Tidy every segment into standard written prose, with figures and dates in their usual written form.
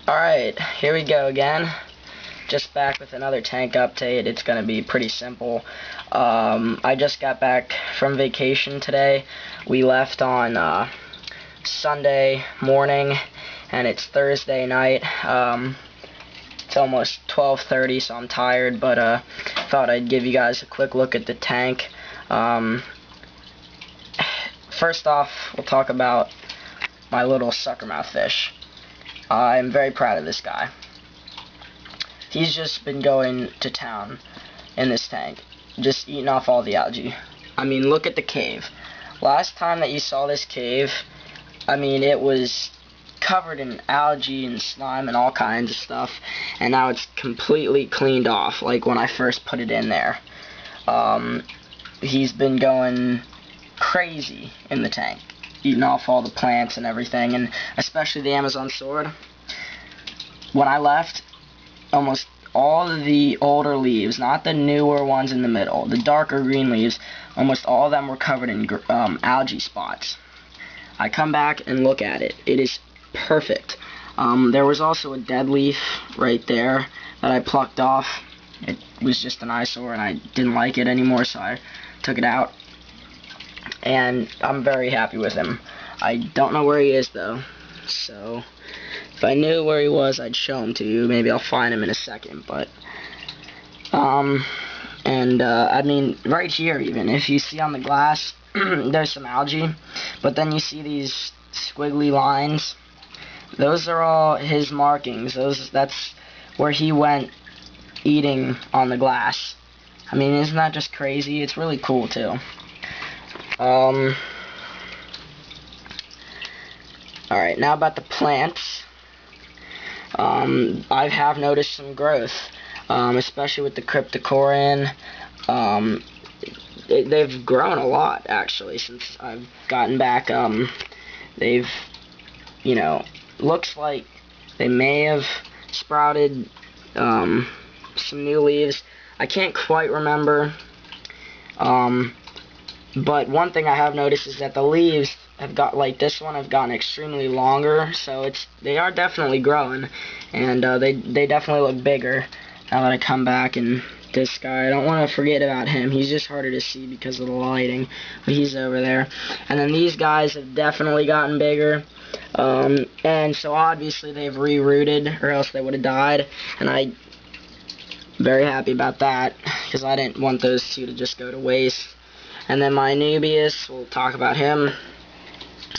Alright, here we go again. Just back with another tank update. It's going to be pretty simple. I just got back from vacation today. We left on Sunday morning, and it's Thursday night. It's almost 12:30, so I'm tired, but thought I'd give you guys a quick look at the tank. First off, we'll talk about my little suckermouth fish. I'm very proud of this guy. He's just been going to town in this tank, just eating off all the algae. I mean, look at the cave. Last time that you saw this cave, I mean, it was covered in algae and slime and all kinds of stuff, and now it's completely cleaned off, like when I first put it in there. He's been going crazy in the tank, eating off all the plants and everything, and especially the Amazon sword. When I left, almost all of the older leaves, not the newer ones in the middle, the darker green leaves, almost all of them were covered in algae spots. I come back and look at it. It is perfect. There was also a dead leaf right there that I plucked off. It was just an eyesore and I didn't like it anymore, so I took it out. And I'm very happy with him. I don't know where he is though, so if I knew where he was, I'd show him to you. Maybe I'll find him in a second, but I mean, right here even, if you see on the glass, there's some algae, but then you see these squiggly lines. Those are all his markings. That's where he went eating on the glass. I mean, isn't that just crazy? It's really cool too. Alright, now about the plants. I have noticed some growth, especially with the Cryptocorin. They've grown a lot, actually, since I've gotten back. They've, you know, looks like they may have sprouted some new leaves. I can't quite remember. But one thing I have noticed is that the leaves have got, like this one, have gotten extremely longer, so they are definitely growing, and they definitely look bigger now that I come back. And this guy, I don't want to forget about him. He's just harder to see because of the lighting, but he's over there. And then these guys have definitely gotten bigger, and so obviously they've re-rooted, or else they would have died, and I'm very happy about that because I didn't want those two to just go to waste. And then my Anubias, we'll talk about him.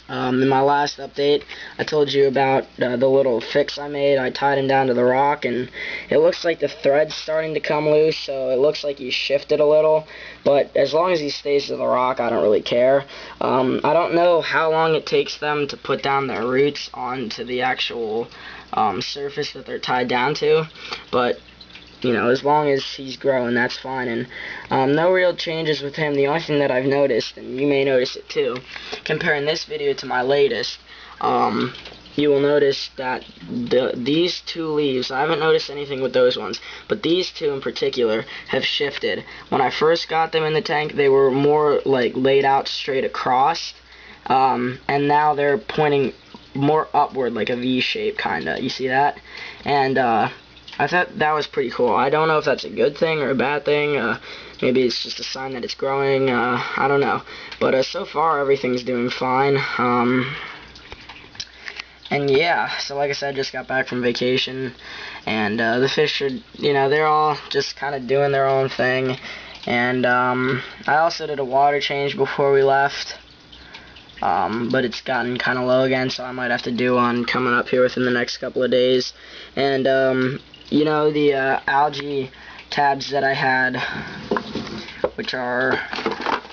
In my last update, I told you about the little fix I made. I tied him down to the rock, and it looks like the thread's starting to come loose, so it looks like he shifted a little. But as long as he stays to the rock, I don't really care. I don't know how long it takes them to put down their roots onto the actual surface that they're tied down to, but you know, as long as he's growing, that's fine. And no real changes with him. The only thing that I've noticed, and you may notice it too, comparing this video to my latest, you will notice that these two leaves, I haven't noticed anything with those ones, but these two in particular have shifted. When I first got them in the tank, they were more like laid out straight across, and now they're pointing more upward, like a V shape kinda. You see that? And I thought that was pretty cool. I don't know if that's a good thing or a bad thing. Maybe it's just a sign that it's growing. I don't know. But so far, everything's doing fine. And yeah, so like I said, I just got back from vacation. And the fish are, you know, they're all just kind of doing their own thing. And I also did a water change before we left. But it's gotten kind of low again, so I might have to do one coming up here within the next couple of days. And you know, the algae tabs that I had, which are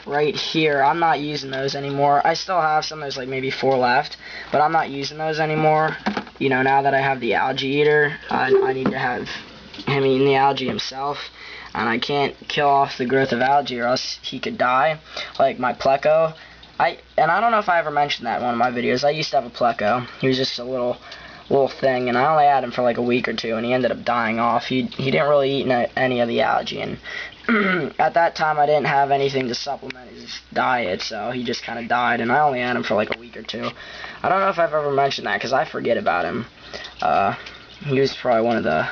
right here, I'm not using those anymore. I still have some. There's like maybe 4 left, but I'm not using those anymore. You know, now that I have the algae eater, I need to have him eating the algae himself, and I can't kill off the growth of algae or else he could die, like my Pleco. I don't know if I ever mentioned that in one of my videos. I used to have a Pleco. He was just a little thing, and I only had him for like a week or two, and he ended up dying off. He didn't really eat any of the algae, and at that time I didn't have anything to supplement his diet, so he just kind of died, and I only had him for like a week or two. I don't know if I've ever mentioned that, because I forget about him. He was probably one of the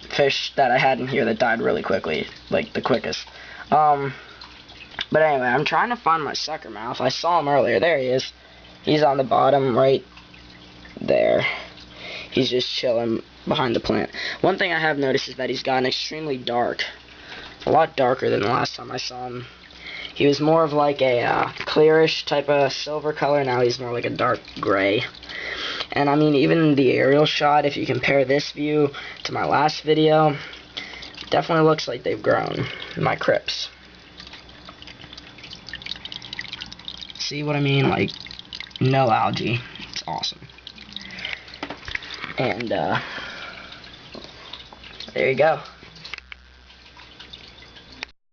fish that I had in here that died really quickly, like the quickest. But anyway, I'm trying to find my sucker mouth. I saw him earlier. There he is. He's on the bottom right there. He's just chilling behind the plant. One thing I have noticed is that he's gotten extremely dark. A lot darker than the last time I saw him. He was more of like a clearish type of silver color. Now he's more like a dark gray. And I mean, even the aerial shot, if you compare this view to my last video, definitely looks like they've grown, my crypts. See what I mean? Like, no algae. It's awesome. And, there you go.